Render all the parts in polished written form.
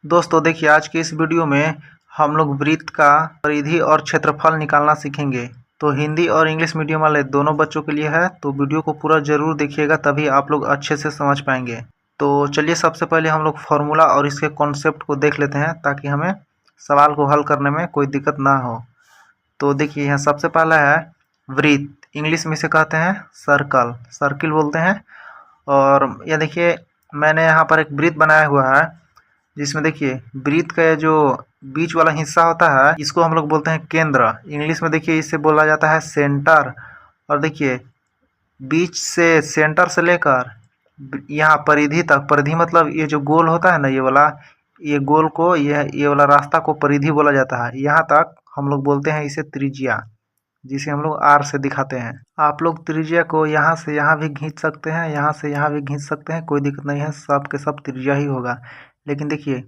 दोस्तों देखिए, आज की इस वीडियो में हम लोग वृत्त का परिधि और क्षेत्रफल निकालना सीखेंगे। तो हिंदी और इंग्लिश मीडियम वाले दोनों बच्चों के लिए है, तो वीडियो को पूरा ज़रूर देखिएगा, तभी आप लोग अच्छे से समझ पाएंगे। तो चलिए सबसे पहले हम लोग फार्मूला और इसके कॉन्सेप्ट को देख लेते हैं, ताकि हमें सवाल को हल करने में कोई दिक्कत ना हो। तो देखिए, यहाँ सबसे पहला है वृत्त, इंग्लिश में इसे कहते हैं सर्कल, सर्किल बोलते हैं। और यह देखिए, मैंने यहाँ पर एक वृत्त बनाया हुआ है, जिसमें देखिए वृत्त का जो बीच वाला हिस्सा होता है, इसको हम लोग बोलते हैं केंद्र। इंग्लिश में देखिए इसे बोला जाता है सेंटर। और देखिए बीच से, सेंटर से लेकर यहाँ परिधि तक, परिधि मतलब ये जो गोल होता है ना, ये वाला, ये गोल को, ये वाला रास्ता को परिधि बोला जाता है। यहाँ तक हम लोग बोलते हैं इसे त्रिज्या, जिसे हम लोग आर से दिखाते हैं। आप लोग त्रिज्या को यहाँ से यहाँ भी खींच सकते हैं, यहाँ से यहाँ भी खींच सकते हैं, कोई दिक्कत नहीं है, सब के सब त्रिज्या ही होगा। लेकिन देखिए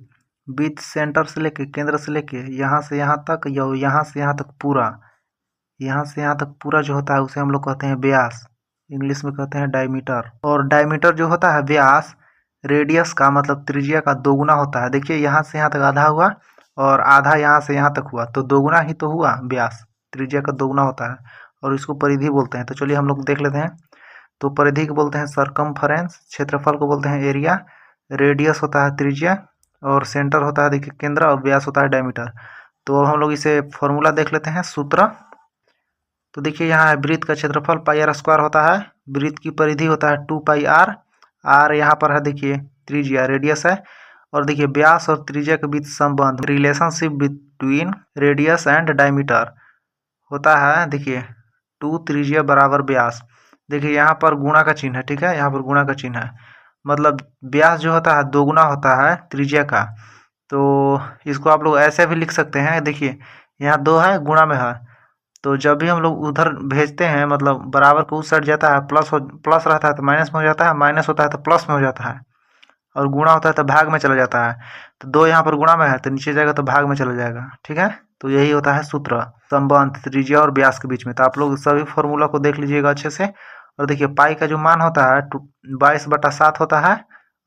बीच सेंटर से लेके, केंद्र से लेके यहाँ से यहाँ तक, या यहाँ से यहाँ तक पूरा, यहाँ से यहाँ तक पूरा जो होता है उसे हम लोग कहते हैं व्यास, इंग्लिश में कहते हैं डायमीटर। और डायमीटर जो होता है व्यास, रेडियस का मतलब त्रिज्या का दोगुना होता है। देखिए यहाँ से यहाँ तक आधा हुआ, और आधा यहाँ से यहाँ तक हुआ, तो दोगुना ही तो हुआ व्यास, त्रिज्या का दोगुना होता है, और इसको परिधि बोलते हैं। तो चलिए हम लोग देख लेते हैं। तो परिधि को बोलते हैं सरकमफरेंस, क्षेत्रफल को बोलते हैं एरिया, रेडियस होता है त्रिज्या, और सेंटर होता है देखिए केंद्र, और व्यास होता है डायमीटर। तो अब हम लोग इसे फॉर्मूला देख लेते हैं, सूत्र। तो देखिए यहाँ है वृत्त का क्षेत्रफल पाई आर स्क्वायर होता है, वृत्त की परिधि होता है 2 पाई आर, आर यहाँ पर है देखिए त्रिज्या, रेडियस है। और देखिए व्यास और त्रिज्या के बीच संबंध, relationship between radius and diameter होता है देखिए 2 त्रिज्या बराबर व्यास। देखिए यहाँ पर गुणा का चिन्ह है, ठीक है, यहाँ पर गुणा का चिन्ह है, मतलब व्यास जो होता है दोगुना होता है त्रिज्या का। तो इसको आप लोग ऐसे भी लिख सकते हैं, देखिए यहाँ 2 है, गुणा में है, तो जब भी हम लोग उधर भेजते हैं, मतलब बराबर को उस साइड जाता है, प्लस रहता है तो माइनस में हो जाता है, माइनस होता है तो प्लस में हो जाता है, और गुणा होता है तो भाग में चला जाता है। तो 2 यहाँ पर गुणा में है तो नीचे जाएगा तो भाग में चला जाएगा, ठीक है। तो यही होता है सूत्र, संबंध त्रिज्या और व्यास के बीच में। तो आप लोग सभी फॉर्मूला को देख लीजिएगा अच्छे से। और देखिए पाई का जो मान होता है 22/7 होता है,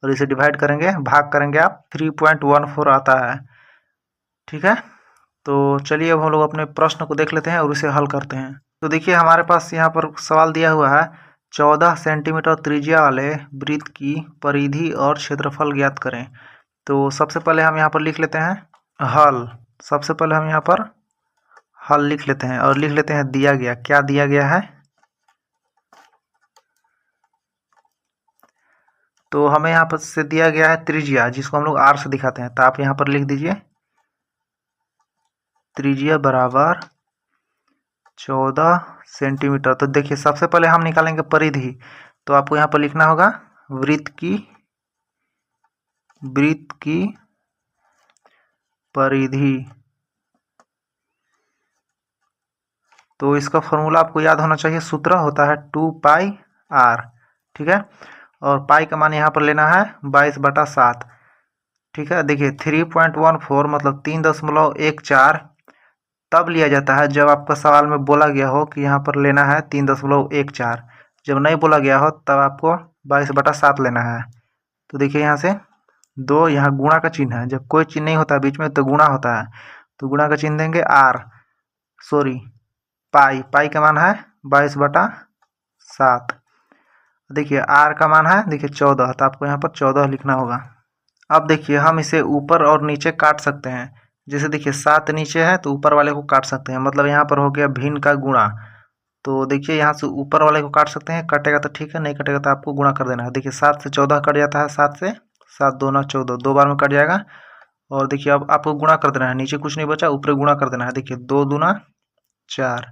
और इसे डिवाइड करेंगे, भाग करेंगे आप, 3.14 आता है, ठीक है। तो चलिए अब हम लोग अपने प्रश्न को देख लेते हैं और उसे हल करते हैं। तो देखिए हमारे पास यहाँ पर सवाल दिया हुआ है, 14 सेंटीमीटर त्रिज्या वाले वृत्त की परिधि और क्षेत्रफल ज्ञात करें। तो सबसे पहले हम यहाँ पर लिख लेते हैं हल, सबसे पहले हम यहाँ पर हल लिख लेते हैं, और लिख लेते हैं दिया गया, क्या दिया गया है। तो हमें यहाँ पर से दिया गया है त्रिज्या, जिसको हम लोग आर से दिखाते हैं। तो आप यहाँ पर लिख दीजिए त्रिज्या बराबर 14 सेंटीमीटर। तो देखिए सबसे पहले हम निकालेंगे परिधि, तो आपको यहाँ पर लिखना होगा वृत्त की परिधि। तो इसका फॉर्मूला आपको याद होना चाहिए, सूत्र होता है 2 पाई आर, ठीक है। और पाई का मान यहाँ पर लेना है 22/7, ठीक है। देखिए 3.14 मतलब 3.14 तब लिया जाता है जब आपका सवाल में बोला गया हो कि यहाँ पर लेना है 3.14। जब नहीं बोला गया हो तब आपको 22/7 लेना है। तो देखिए यहाँ से 2, यहाँ गुणा का चिन्ह है, जब कोई चिन्ह नहीं होता बीच में तो गुणा होता है, तो गुणा का चिन्ह देंगे, पाई का मान है 22/7। देखिए आर का मान है देखिए 14, तो आपको यहाँ पर 14 लिखना होगा। अब देखिए हम इसे ऊपर और नीचे काट सकते हैं। जैसे देखिए 7 नीचे है तो ऊपर वाले को काट सकते हैं, मतलब यहाँ पर हो गया भिन्न का गुणा। तो देखिए यहाँ से ऊपर वाले को काट सकते हैं, कटेगा तो ठीक है, नहीं कटेगा तो आपको गुणा कर देना है। देखिए 7 से 14 कट जाता है, 7 से 7 दूना 14, 2 बार में कट जाएगा। और देखिए अब आपको गुणा कर देना है, नीचे कुछ नहीं बचा, ऊपर गुणा कर देना है। देखिए 2 दूना 4,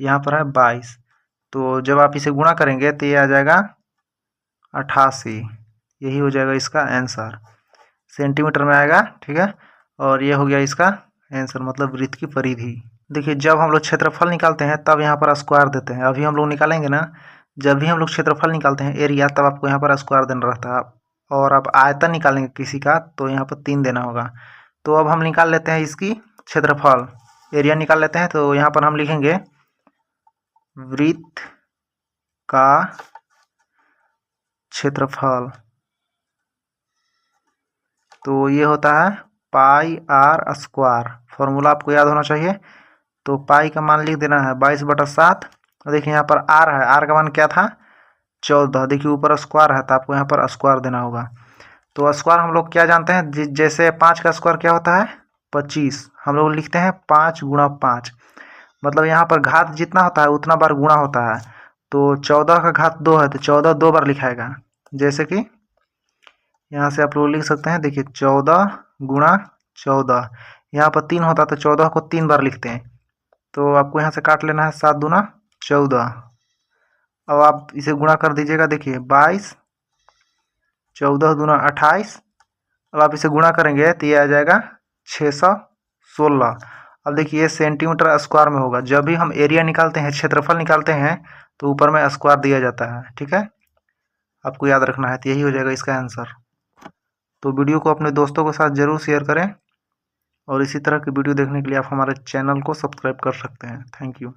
यहाँ पर है 22। तो जब आप इसे गुणा करेंगे तो ये आ जाएगा 88, यही हो जाएगा इसका आंसर, सेंटीमीटर में आएगा, ठीक है। और ये हो गया इसका आंसर, मतलब वृत्त की परिधि। देखिए जब हम लोग क्षेत्रफल निकालते हैं तब यहाँ पर स्क्वायर देते हैं, अभी हम लोग निकालेंगे ना, जब भी हम लोग क्षेत्रफल निकालते हैं एरिया, तब आपको यहाँ पर स्क्वायर देना रहता है। और आप आयतन निकालेंगे किसी का तो यहाँ पर 3 देना होगा। तो अब हम निकाल लेते हैं इसकी क्षेत्रफल, एरिया निकाल लेते हैं। तो यहाँ पर हम लिखेंगे वृत्त का क्षेत्रफल, तो ये होता है पाई आर स्क्वायर, फॉर्मूला आपको याद होना चाहिए। तो पाई का मान लिख देना है 22/7। देखिए यहाँ पर आर है, आर का मान क्या था 14। देखिए ऊपर स्क्वायर है तो आपको यहाँ पर स्क्वायर देना होगा। तो स्क्वायर हम लोग क्या जानते हैं, जैसे 5 का स्क्वायर क्या होता है 25, हम लोग लिखते हैं 5 × 5। मतलब यहाँ पर घात जितना होता है उतना बार गुणा होता है। तो 14 का घात 2 है तो 14 2 बार लिखाएगा। जैसे कि यहाँ से आप लोग लिख सकते हैं, देखिए 14 × 14, यहाँ पर 3 होता है तो 14 को 3 बार लिखते हैं। तो आपको यहाँ से काट लेना है 7 दूना 14। अब आप इसे गुणा कर दीजिएगा, देखिए 22, 14 दूना 28। अब आप इसे गुणा करेंगे तो ये आ जाएगा 616। अब देखिए ये सेंटीमीटर स्क्वायर में होगा। जब भी हम एरिया निकालते हैं, क्षेत्रफल निकालते हैं, तो ऊपर में स्क्वायर दिया जाता है। ठीक है, आपको याद रखना है। तो यही हो जाएगा इसका आंसर। तो वीडियो को अपने दोस्तों के साथ ज़रूर शेयर करें और इसी तरह की वीडियो देखने के लिए आप हमारे चैनल को सब्सक्राइब कर सकते हैं। Thank you.